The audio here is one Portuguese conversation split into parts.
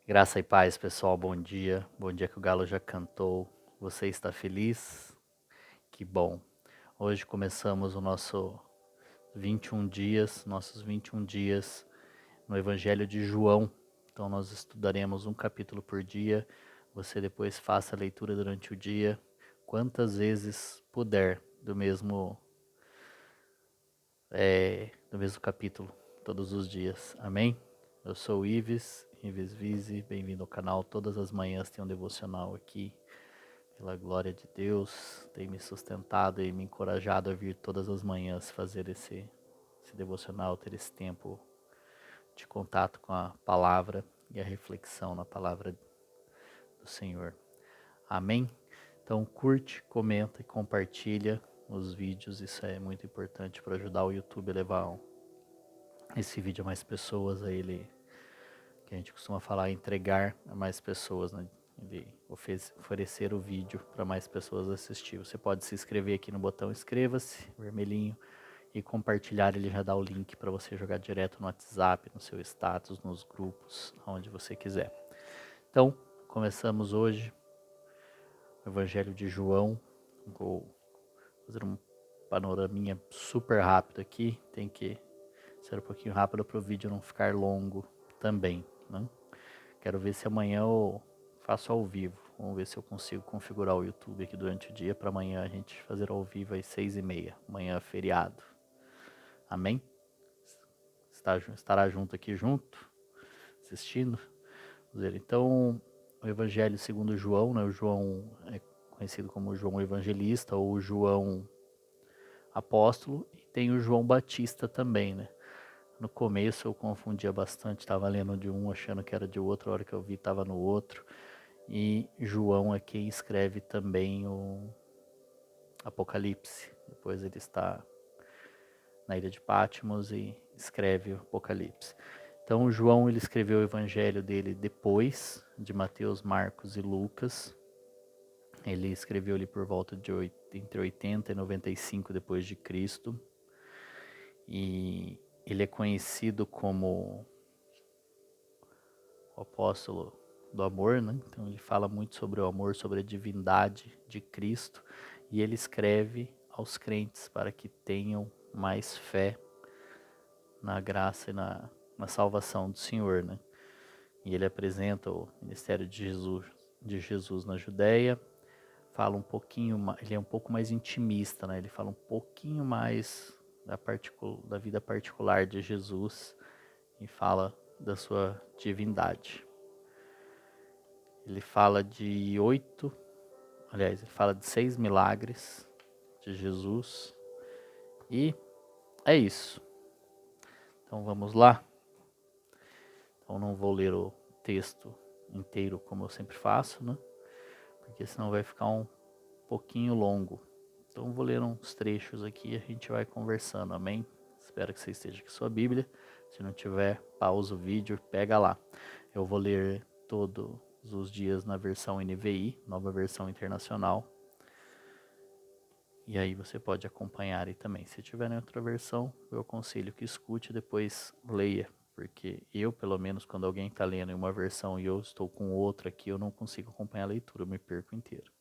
Graça e paz, pessoal. Bom dia. Bom dia que o galo já cantou. Você está feliz? Que bom. Hoje começamos o nosso 21 dias, nossos 21 dias no Evangelho de João. Então nós estudaremos um capítulo por dia. Você depois faça a leitura durante o dia, quantas vezes puder do mesmo capítulo, todos os dias. Amém? Eu sou o Ives Vise, bem-vindo ao canal. Todas as manhãs tem um devocional aqui. Pela glória de Deus, tem me sustentado e me encorajado a vir todas as manhãs fazer esse devocional, ter esse tempo de contato com a palavra e a reflexão na palavra do Senhor. Amém? Então curte, comenta e compartilha os vídeos, isso é muito importante para ajudar o YouTube a levar esse vídeo a mais pessoas, a ele, que a gente costuma falar, entregar a mais pessoas, né? Ele oferecer o vídeo para mais pessoas assistir. Você pode se inscrever aqui no botão inscreva-se, vermelhinho, e compartilhar, ele já dá o link para você jogar direto no WhatsApp, no seu status, nos grupos, aonde você quiser. Então, começamos hoje o Evangelho de João. Vou fazer um panoraminha super rápido aqui, tem que ser um pouquinho rápido para o vídeo não ficar longo também, né? Quero ver se amanhã eu faço ao vivo. Vamos ver se eu consigo configurar o YouTube aqui durante o dia para amanhã a gente fazer ao vivo às 6h30. Amanhã é feriado. Amém? Estará junto aqui junto, assistindo. Vamos ver. Então, o Evangelho segundo João, né? O João é conhecido como João Evangelista ou João Apóstolo, e tem o João Batista também, né? No começo eu confundia bastante, estava lendo de um achando que era de outro, a hora que eu vi estava no outro. E João é quem escreve também o Apocalipse. Depois ele está na ilha de Patmos e escreve o Apocalipse. Então João ele escreveu o evangelho dele depois de Mateus, Marcos e Lucas. Ele escreveu ali por volta de entre 80 e 95 depois de Cristo. E ele é conhecido como o apóstolo do amor, né? Então ele fala muito sobre o amor, sobre a divindade de Cristo, e ele escreve aos crentes para que tenham mais fé na graça e na salvação do Senhor, né? E ele apresenta o ministério de Jesus na Judéia, fala um pouquinho, ele é um pouco mais intimista, né? Ele fala um pouquinho mais da vida particular de Jesus e fala da sua divindade. Ele fala ele fala de 6 milagres de Jesus. E é isso. Então vamos lá. Então não vou ler o texto inteiro como eu sempre faço, né? Porque senão vai ficar um pouquinho longo. Então vou ler uns trechos aqui e a gente vai conversando, amém? Espero que você esteja com sua Bíblia. Se não tiver, pausa o vídeo, pega lá. Eu vou ler todos os dias na versão NVI, nova versão internacional. E aí você pode acompanhar aí também. Se tiver em outra versão, eu aconselho que escute e depois leia. Porque eu, pelo menos, quando alguém está lendo em uma versão e eu estou com outra aqui, eu não consigo acompanhar a leitura, eu me perco inteiro.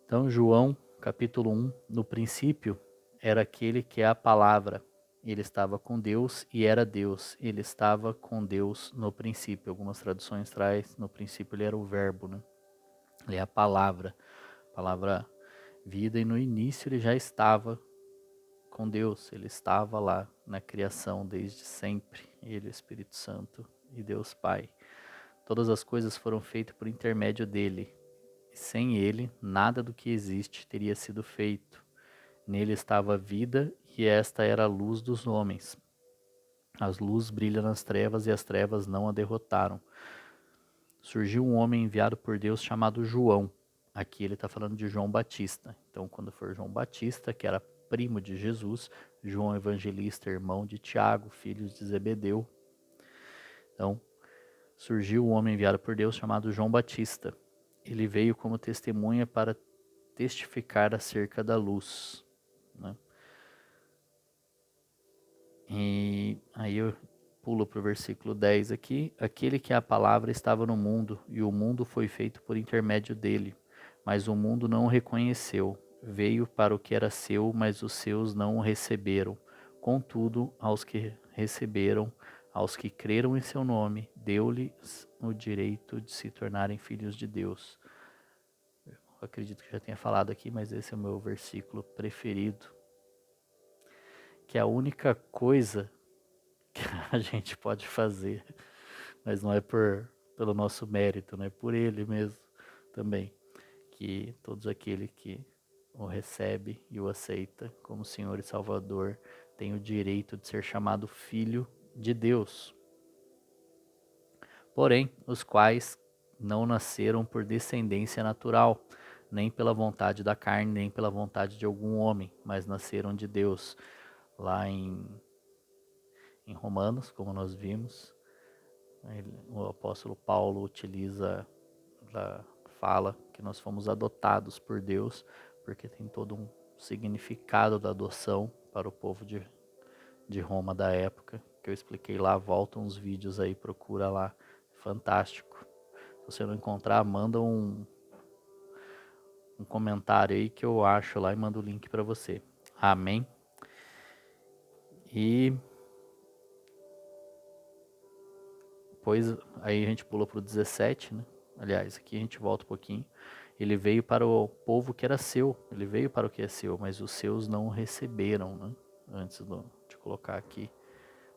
Então, João, capítulo 1, no princípio era aquele que é a palavra. Ele estava com Deus e era Deus. Ele estava com Deus no princípio. Algumas traduções traz, no princípio ele era o verbo, né? Ele é a palavra vida, e no início ele já estava com Deus, ele estava lá na criação desde sempre, ele, o Espírito Santo e Deus Pai. Todas as coisas foram feitas por intermédio dele, e sem ele, nada do que existe teria sido feito. Nele estava a vida, e esta era a luz dos homens. As luzes brilham nas trevas, e as trevas não a derrotaram. Surgiu um homem enviado por Deus chamado João. Aqui ele está falando de João Batista. Então, quando for João Batista, que era primo de Jesus, João Evangelista, irmão de Tiago, filhos de Zebedeu. Então, surgiu um homem enviado por Deus chamado João Batista. Ele veio como testemunha para testificar acerca da luz, né? E aí eu pula para o versículo 10 aqui. Aquele que é a palavra estava no mundo, e o mundo foi feito por intermédio dele, mas o mundo não o reconheceu. Veio para o que era seu, mas os seus não o receberam. Contudo, aos que receberam, aos que creram em seu nome, deu-lhes o direito de se tornarem filhos de Deus. Eu acredito que já tenha falado aqui, mas esse é o meu versículo preferido. Que é a única coisa que a gente pode fazer, mas não é pelo nosso mérito, né? Por Ele mesmo também, que todos aqueles que o recebe e o aceita como Senhor e Salvador têm o direito de ser chamado filho de Deus. Porém, os quais não nasceram por descendência natural, nem pela vontade da carne, nem pela vontade de algum homem, mas nasceram de Deus. Lá em Romanos, como nós vimos, o apóstolo Paulo fala que nós fomos adotados por Deus, porque tem todo um significado da adoção para o povo de Roma da época, que eu expliquei lá. Volta uns vídeos aí, procura lá, fantástico. Se você não encontrar, manda um comentário aí que eu acho lá e mando o link para você. Amém? E depois aí a gente pula para o 17, né? Aliás, aqui a gente volta um pouquinho. Ele veio para o povo que era seu, ele veio para o que é seu, mas os seus não o receberam, né? Antes de colocar aqui,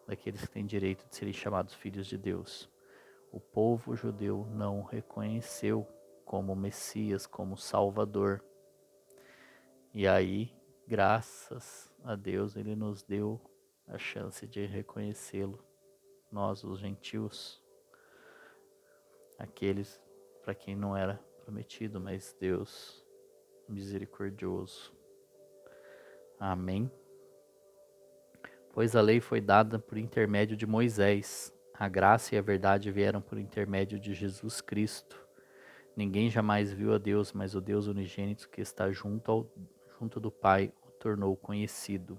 daqueles que têm direito de serem chamados filhos de Deus. O povo judeu não o reconheceu como Messias, como Salvador. E aí, graças a Deus, ele nos deu a chance de reconhecê-lo, nós, os gentios, aqueles para quem não era prometido, mas Deus misericordioso. Amém. Pois a lei foi dada por intermédio de Moisés, a graça e a verdade vieram por intermédio de Jesus Cristo. Ninguém jamais viu a Deus, mas o Deus unigênito que está junto do Pai o tornou conhecido.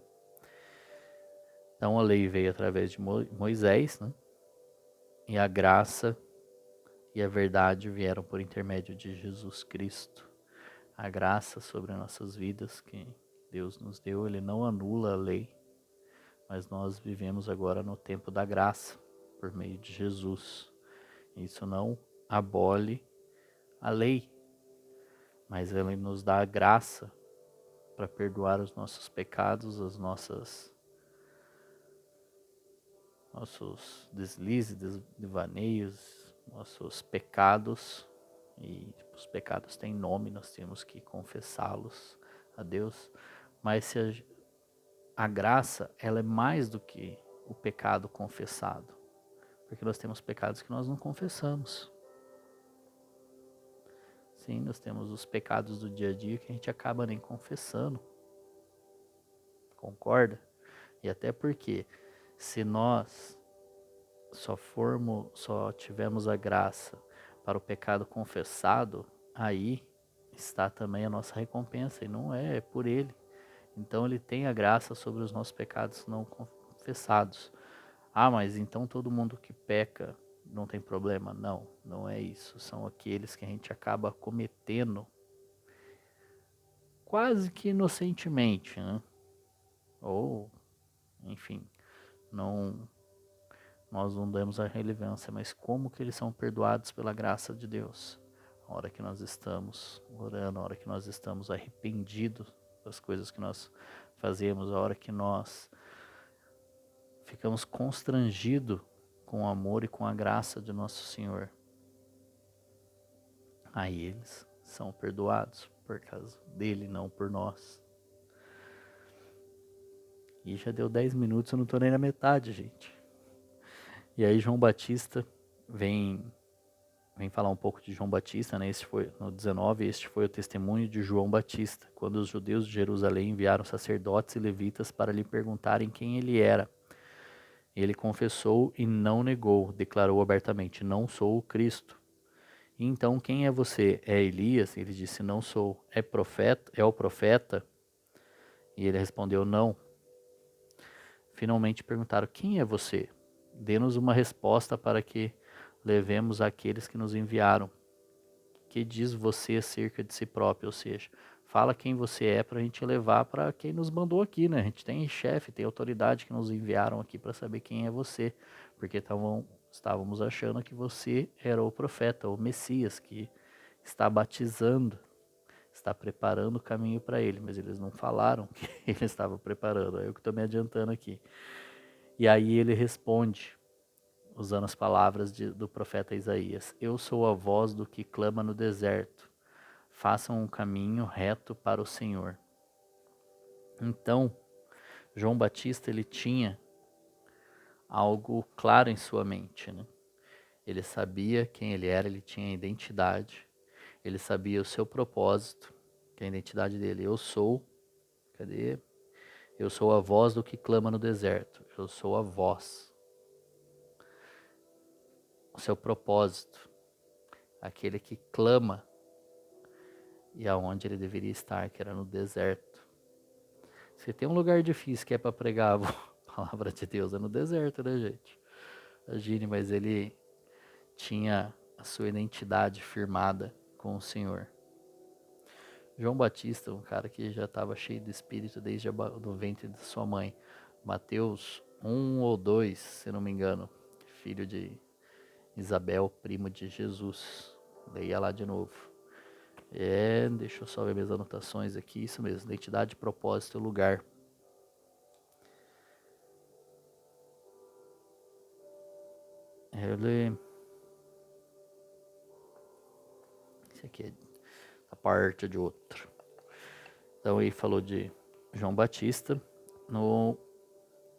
Então a lei veio através de Moisés, né? E a graça e a verdade vieram por intermédio de Jesus Cristo. A graça sobre nossas vidas que Deus nos deu, Ele não anula a lei, mas nós vivemos agora no tempo da graça, por meio de Jesus. Isso não abole a lei, mas Ele nos dá a graça para perdoar os nossos pecados, nossos deslizes, devaneios, nossos pecados. E os pecados têm nome, nós temos que confessá-los a Deus. Mas se a graça, ela é mais do que o pecado confessado, porque nós temos pecados que nós não confessamos. Sim, nós temos os pecados do dia a dia que a gente acaba nem confessando. Concorda? E até porque se nós só tivermos a graça para o pecado confessado, aí está também a nossa recompensa, e não é por ele. Então ele tem a graça sobre os nossos pecados não confessados. Ah, mas então todo mundo que peca não tem problema? Não, não é isso. São aqueles que a gente acaba cometendo quase que inocentemente, né? Ou, enfim, nós não damos a relevância, mas como que eles são perdoados pela graça de Deus? A hora que nós estamos orando, a hora que nós estamos arrependidos das coisas que nós fazemos, a hora que nós ficamos constrangidos com o amor e com a graça de nosso Senhor. Aí eles são perdoados por causa dele, não por nós. E já deu 10 minutos, eu não estou nem na metade, gente. E aí João Batista vem falar um pouco de João Batista, né? Esse foi no 19, este foi o testemunho de João Batista, quando os judeus de Jerusalém enviaram sacerdotes e levitas para lhe perguntarem quem ele era. Ele confessou e não negou, declarou abertamente: não sou o Cristo. E então, quem é você? É Elias? Ele disse: não sou. É profeta? É o profeta? E ele respondeu: não. Finalmente perguntaram: quem é você? Dê-nos uma resposta para que levemos àqueles que nos enviaram. Que diz você acerca de si próprio? Ou seja, fala quem você é para a gente levar para quem nos mandou aqui, né? A gente tem chefe, tem autoridade que nos enviaram aqui para saber quem é você, porque estávamos achando que você era o profeta, o Messias, que está batizando, está preparando o caminho para ele, mas eles não falaram que ele estava preparando, é eu que estou me adiantando aqui. E aí ele responde, usando as palavras do profeta Isaías: eu sou a voz do que clama no deserto, façam um caminho reto para o Senhor. Então, João Batista, ele tinha algo claro em sua mente, né? Ele sabia quem ele era, ele tinha identidade, ele sabia o seu propósito, que é a identidade dele. Eu sou, cadê? Eu sou a voz do que clama no deserto, eu sou a voz. O seu propósito, aquele que clama e aonde ele deveria estar, que era no deserto. Se tem um lugar difícil que é para pregar a palavra de Deus, é no deserto, né, gente? Imagine, mas ele tinha a sua identidade firmada com o Senhor. João Batista, um cara que já estava cheio de espírito desde o ventre de sua mãe. Mateus 1 ou 2, se não me engano, filho de Isabel, primo de Jesus. Leia lá de novo. Deixa eu só ver minhas anotações aqui, isso mesmo, identidade, propósito e lugar. Esse aqui é a parte de outro. Então ele falou de João Batista. No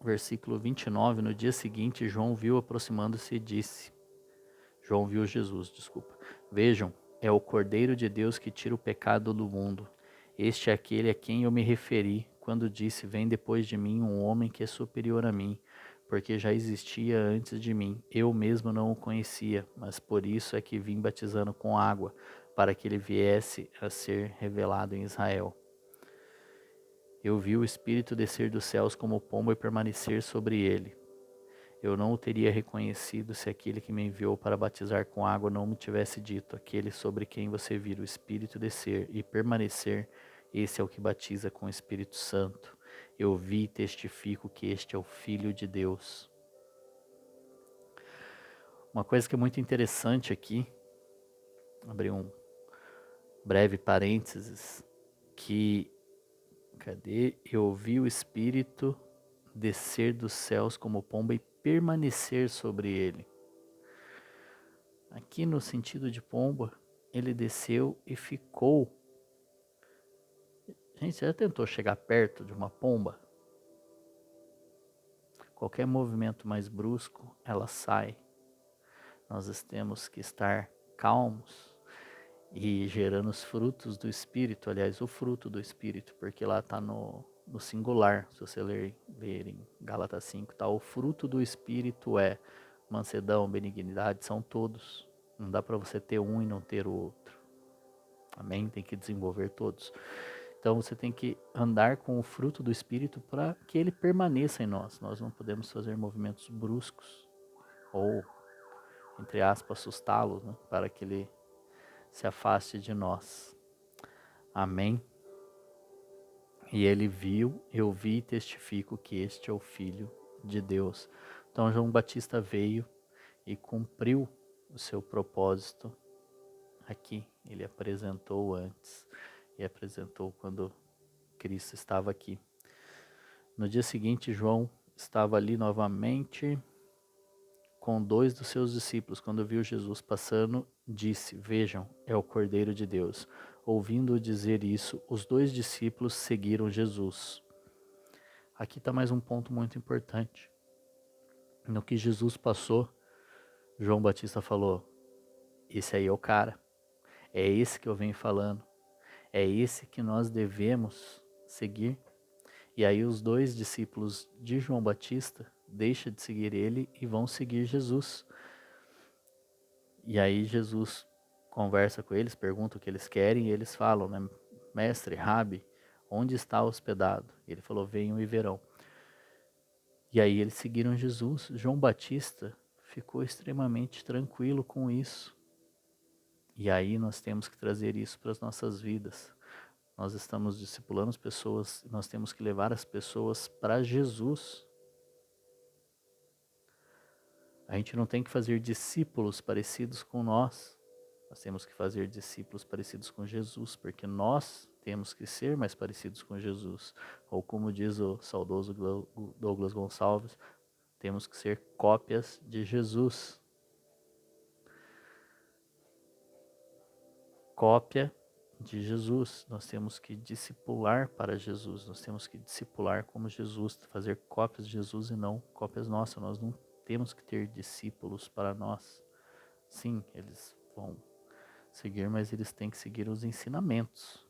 versículo 29, no dia seguinte, João viu aproximando-se e disse, João viu Jesus, desculpa. Vejam, é o Cordeiro de Deus que tira o pecado do mundo. Este é aquele a quem eu me referi quando disse, vem depois de mim um homem que é superior a mim, porque já existia antes de mim. Eu mesmo não o conhecia, mas por isso é que vim batizando com água, para que ele viesse a ser revelado em Israel. Eu vi o Espírito descer dos céus como pomba e permanecer sobre ele. Eu não o teria reconhecido se aquele que me enviou para batizar com água não me tivesse dito, aquele sobre quem você vira o Espírito descer e permanecer, esse é o que batiza com o Espírito Santo. Eu vi e testifico que este é o Filho de Deus. Uma coisa que é muito interessante aqui, abrir um breve parênteses, que, eu vi o Espírito descer dos céus como pomba e permanecer sobre ele. Aqui no sentido de pomba, ele desceu e ficou. Gente, você já tentou chegar perto de uma pomba? Qualquer movimento mais brusco, ela sai. Nós temos que estar calmos e gerando os frutos do Espírito. Aliás, o fruto do Espírito, porque lá está no singular. Se você ler em Gálatas 5, tá? O fruto do Espírito é mansedão, benignidade, são todos. Não dá para você ter um e não ter o outro. Amém? Tem que desenvolver todos. Então você tem que andar com o fruto do Espírito para que ele permaneça em nós. Nós não podemos fazer movimentos bruscos ou, entre aspas, assustá-lo, né? Para que ele se afaste de nós. Amém? E ele viu, eu vi e testifico que este é o Filho de Deus. Então João Batista veio e cumpriu o seu propósito aqui. Ele apresentou antes e apresentou quando Cristo estava aqui. No dia seguinte, João estava ali novamente com 2 dos seus discípulos. Quando viu Jesus passando, disse, vejam, é o Cordeiro de Deus. Ouvindo-o dizer isso, os 2 discípulos seguiram Jesus. Aqui está mais um ponto muito importante. No que Jesus passou, João Batista falou, esse aí é o cara. É esse que eu venho falando. É esse que nós devemos seguir. E aí os 2 discípulos de João Batista deixam de seguir ele e vão seguir Jesus. E aí Jesus conversa com eles, pergunta o que eles querem e eles falam, né? Mestre, Rabi, onde está hospedado? E ele falou, venham e verão. E aí eles seguiram Jesus. João Batista ficou extremamente tranquilo com isso. E aí nós temos que trazer isso para as nossas vidas. Nós estamos discipulando as pessoas, nós temos que levar as pessoas para Jesus. A gente não tem que fazer discípulos parecidos com nós. Nós temos que fazer discípulos parecidos com Jesus, porque nós temos que ser mais parecidos com Jesus. Ou como diz o saudoso Douglas Gonçalves, temos que ser cópias de Jesus. Cópia de Jesus. Nós temos que discipular para Jesus. Nós temos que discipular como Jesus, fazer cópias de Jesus e não cópias nossas. Nós não temos que ter discípulos para nós. Sim, eles vão seguir, mas eles têm que seguir os ensinamentos.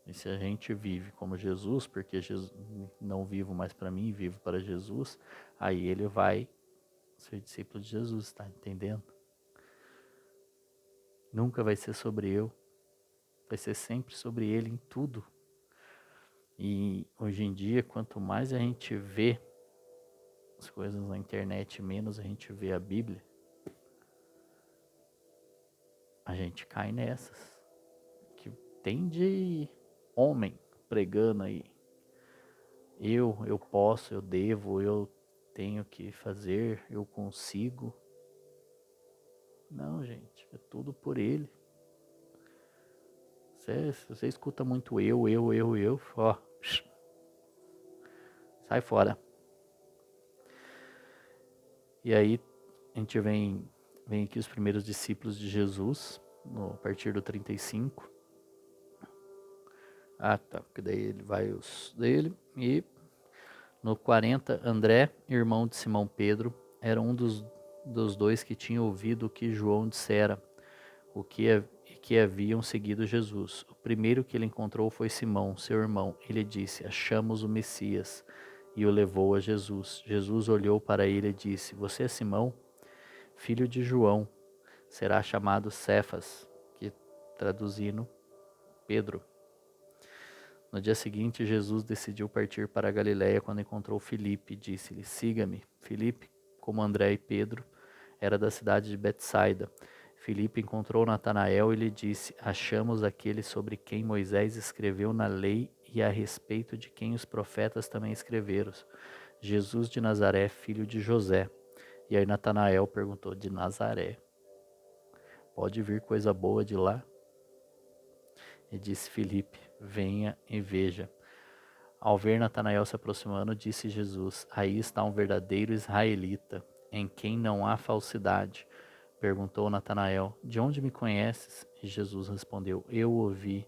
E se a gente vive como Jesus, porque Jesus, não vivo mais para mim, vivo para Jesus, aí ele vai ser discípulo de Jesus, tá entendendo? Nunca vai ser sobre eu, vai ser sempre sobre ele em tudo. E hoje em dia, quanto mais a gente vê as coisas na internet, menos a gente vê a Bíblia, a gente cai nessas. Que tem de homem pregando aí. Eu posso, eu devo, eu tenho que fazer, eu consigo. Não, gente, é tudo por ele. Se você escuta muito eu, ó, sai fora. E aí a gente vem aqui os primeiros discípulos de Jesus, a partir do 35. Ah, tá, porque daí ele vai os dele. E no 40, André, irmão de Simão Pedro, era um dos dois que tinha ouvido o que João dissera, que haviam seguido Jesus. O primeiro que ele encontrou foi Simão, seu irmão. Ele disse: achamos o Messias, e o levou a Jesus. Jesus olhou para ele e disse: você é Simão, filho de João, será chamado Cefas, que traduzindo Pedro. No dia seguinte, Jesus decidiu partir para a Galiléia quando encontrou Filipe. Disse-lhe: siga-me. Filipe, como André e Pedro, era da cidade de Betsaida. Filipe encontrou Natanael e lhe disse: achamos aquele sobre quem Moisés escreveu na lei e a respeito de quem os profetas também escreveram, Jesus de Nazaré, filho de José. E aí Natanael perguntou: de Nazaré, pode vir coisa boa de lá? E disse Filipe: venha e veja. Ao ver Natanael se aproximando, disse Jesus: aí está um verdadeiro israelita, em quem não há falsidade. Perguntou Natanael: de onde me conheces? E Jesus respondeu: eu ouvi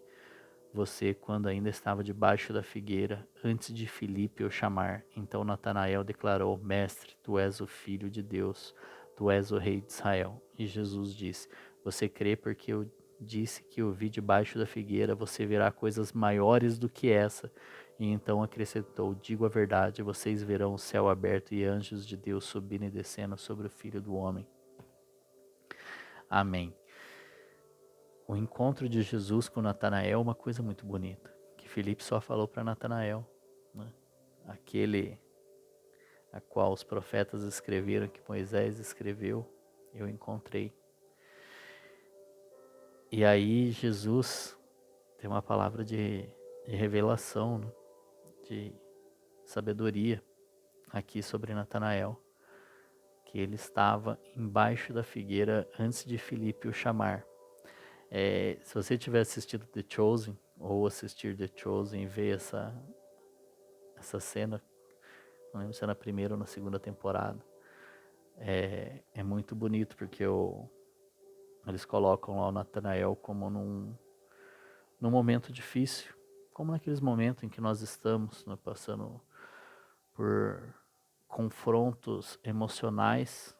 você quando ainda estava debaixo da figueira, antes de Filipe o chamar. Então Natanael declarou: mestre, tu és o filho de Deus, tu és o rei de Israel. E Jesus disse: você crê porque eu disse que o vi debaixo da figueira, você verá coisas maiores do que essa. E então acrescentou: digo a verdade, vocês verão o céu aberto e anjos de Deus subindo e descendo sobre o Filho do Homem. Amém. O encontro de Jesus com Natanael é uma coisa muito bonita, que Filipe só falou para Natanael, né? Aquele a qual os profetas escreveram, que Moisés escreveu, eu encontrei. E aí Jesus tem uma palavra de revelação, né? De sabedoria aqui sobre Natanael, que ele estava embaixo da figueira antes de Filipe o chamar. Se você tiver assistido The Chosen, ou assistir The Chosen e ver essa cena, não lembro se é na primeira ou na segunda temporada, é muito bonito, porque eles colocam lá o Natanael como num momento difícil, como naqueles momentos em que nós estamos, né, passando por confrontos emocionais,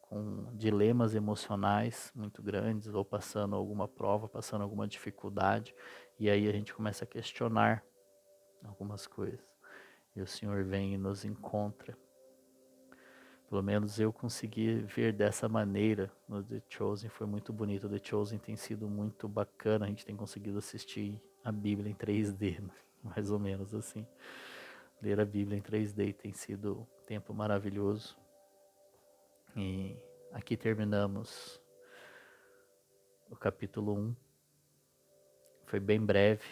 com dilemas emocionais muito grandes, ou passando alguma prova, passando alguma dificuldade, e aí a gente começa a questionar algumas coisas. E o Senhor vem e nos encontra. Pelo menos eu consegui ver dessa maneira no The Chosen, foi muito bonito. O The Chosen tem sido muito bacana, a gente tem conseguido assistir a Bíblia em 3D, mais ou menos assim. ler a Bíblia em 3D tem sido um tempo maravilhoso. E aqui terminamos o capítulo 1. Foi bem breve.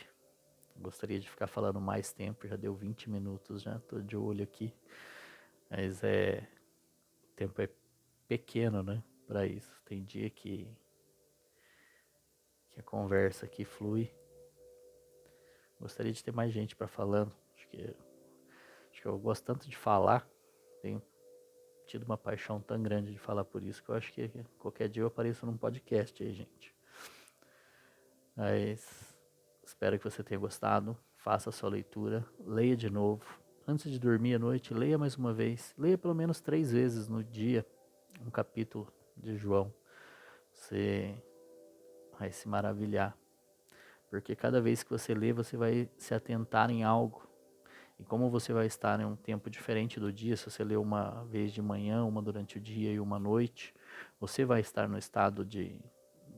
Gostaria de ficar falando mais tempo, já deu 20 minutos, já tô de olho aqui. Mas o tempo é pequeno, né, para isso. Tem dia que a conversa aqui flui. Gostaria de ter mais gente para falando. Acho que eu gosto tanto de falar. Tenho tido uma paixão tão grande de falar por isso que eu acho que qualquer dia eu apareço num podcast aí, gente. Mas espero que você tenha gostado. Faça a sua leitura, leia de novo. Antes de dormir à noite, leia mais uma vez. Leia pelo menos 3 vezes no dia um capítulo de João. Você vai se maravilhar. Porque cada vez que você lê, você vai se atentar em algo. E como você vai estar em um tempo diferente do dia, se você lê uma vez de manhã, uma durante o dia e uma à noite, você vai estar no estado de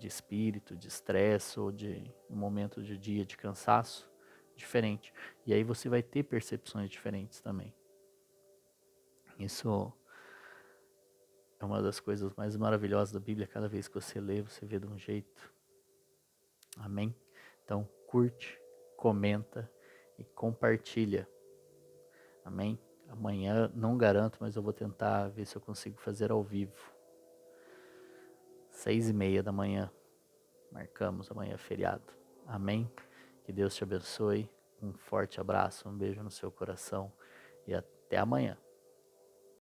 espírito, de estresse ou de um momento de dia de cansaço diferente. E aí você vai ter percepções diferentes também. Isso é uma das coisas mais maravilhosas da Bíblia. Cada vez que você lê, você vê de um jeito. Amém? Então, curte, comenta e compartilha. Amém? Amanhã, não garanto, mas eu vou tentar ver se eu consigo fazer ao vivo. 6:30 da manhã. Marcamos, amanhã é feriado. Amém? Que Deus te abençoe. Um forte abraço, um beijo no seu coração e até amanhã.